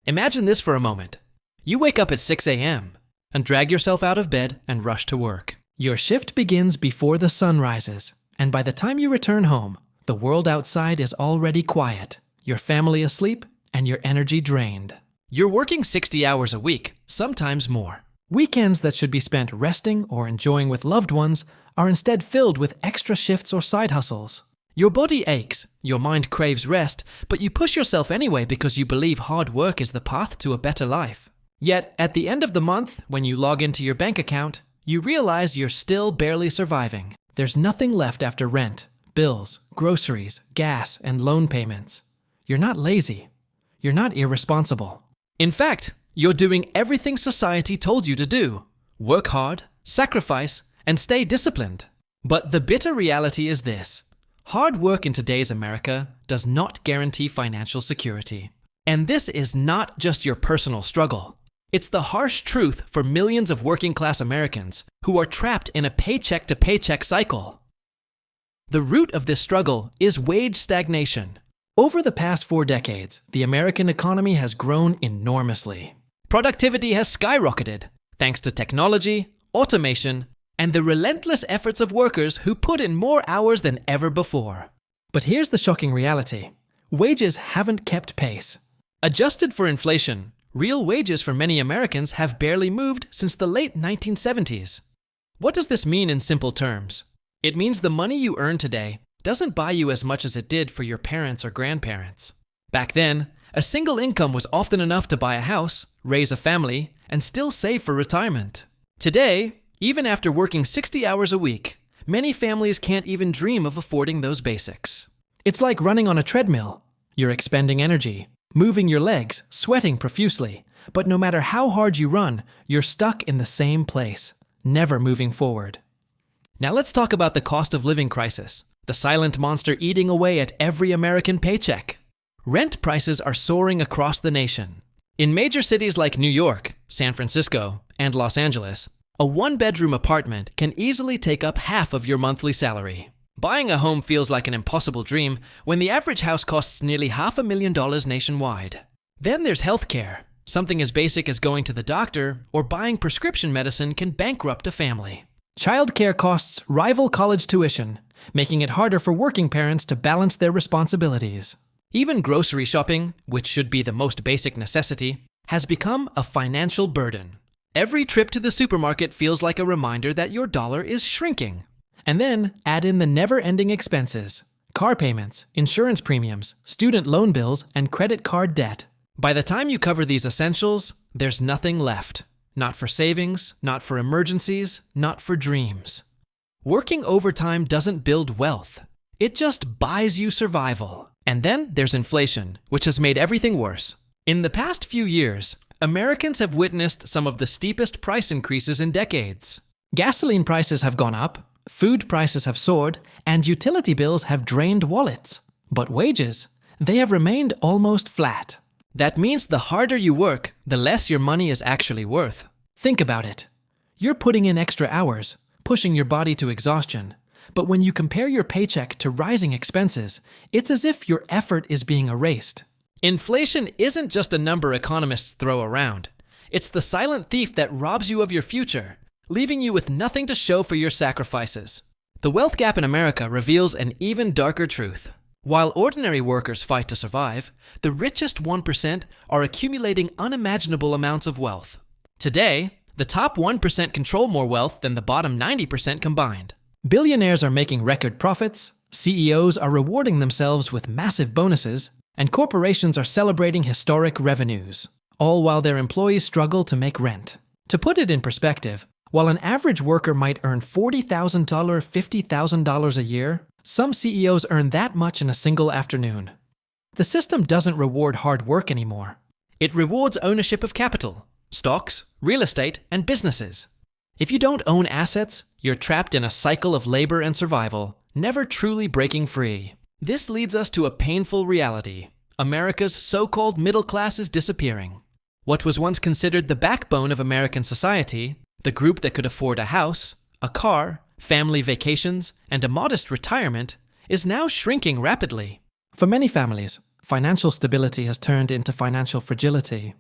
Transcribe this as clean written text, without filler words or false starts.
Imagine this for a moment. You wake up at 6 a.m. and drag yourself out of bed and rush to work. Your shift begins before the sun rises, and by the time you return home, the world outside is already quiet, your family asleep, and your energy drained. You're working 60 hours a week, sometimes more. Weekends that should be spent resting or enjoying with loved ones are instead filled with extra shifts or side hustles. Your body aches, your mind craves rest, but you push yourself anyway because you believe hard work is the path to a better life. Yet, at the end of the month, when you log into your bank account, you realize you're still barely surviving. There's nothing left after rent, bills, groceries, gas, and loan payments. You're not lazy. You're not irresponsible. In fact, you're doing everything society told you to do. Work hard, sacrifice, and stay disciplined. But the bitter reality is this. Hard work in today's America does not guarantee financial security. And this is not just your personal struggle. It's the harsh truth for millions of working-class Americans who are trapped in a paycheck-to-paycheck cycle. The root of this struggle is wage stagnation. Over the past 4 decades, the American economy has grown enormously. Productivity has skyrocketed thanks to technology, automation, and the relentless efforts of workers who put in more hours than ever before. But here's the shocking reality. Wages haven't kept pace. Adjusted for inflation, real wages for many Americans have barely moved since the late 1970s. What does this mean in simple terms? It means the money you earn today doesn't buy you as much as it did for your parents or grandparents. Back then, a single income was often enough to buy a house, raise a family, and still save for retirement. Today, even after working 60 hours a week, many families can't even dream of affording those basics. It's like running on a treadmill. You're expending energy, moving your legs, sweating profusely, but no matter how hard you run, you're stuck in the same place, never moving forward. Now let's talk about the cost of living crisis, the silent monster eating away at every American paycheck. Rent prices are soaring across the nation. In major cities like New York, San Francisco, and Los Angeles, a one-bedroom apartment can easily take up half of your monthly salary. Buying a home feels like an impossible dream when the average house costs nearly $500,000 nationwide. Then there's healthcare. Something as basic as going to the doctor or buying prescription medicine can bankrupt a family. Childcare costs rival college tuition, making it harder for working parents to balance their responsibilities. Even grocery shopping, which should be the most basic necessity, has become a financial burden. Every trip to the supermarket feels like a reminder that your dollar is shrinking. And then add in the never-ending expenses, car payments, insurance premiums, student loan bills, and credit card debt. By the time you cover these essentials, there's nothing left. Not for savings, not for emergencies, not for dreams. Working overtime doesn't build wealth. It just buys you survival. And then there's inflation, which has made everything worse. In the past few years, Americans have witnessed some of the steepest price increases in decades. Gasoline prices have gone up, food prices have soared, and utility bills have drained wallets. But wages, they have remained almost flat. That means the harder you work, the less your money is actually worth. Think about it. You're putting in extra hours, pushing your body to exhaustion. But when you compare your paycheck to rising expenses, it's as if your effort is being erased. Inflation isn't just a number economists throw around. It's the silent thief that robs you of your future, leaving you with nothing to show for your sacrifices. The wealth gap in America reveals an even darker truth. While ordinary workers fight to survive, the richest 1% are accumulating unimaginable amounts of wealth. Today, the top 1% control more wealth than the bottom 90% combined. Billionaires are making record profits, CEOs are rewarding themselves with massive bonuses, and corporations are celebrating historic revenues, all while their employees struggle to make rent. To put it in perspective, while an average worker might earn $40,000, $50,000 a year, some CEOs earn that much in a single afternoon. The system doesn't reward hard work anymore. It rewards ownership of capital, stocks, real estate, and businesses. If you don't own assets, you're trapped in a cycle of labor and survival, never truly breaking free. This leads us to a painful reality. America's so-called middle class is disappearing. What was once considered the backbone of American society, the group that could afford a house, a car, family vacations, and a modest retirement, is now shrinking rapidly. For many families, Financial stability has turned into financial fragility.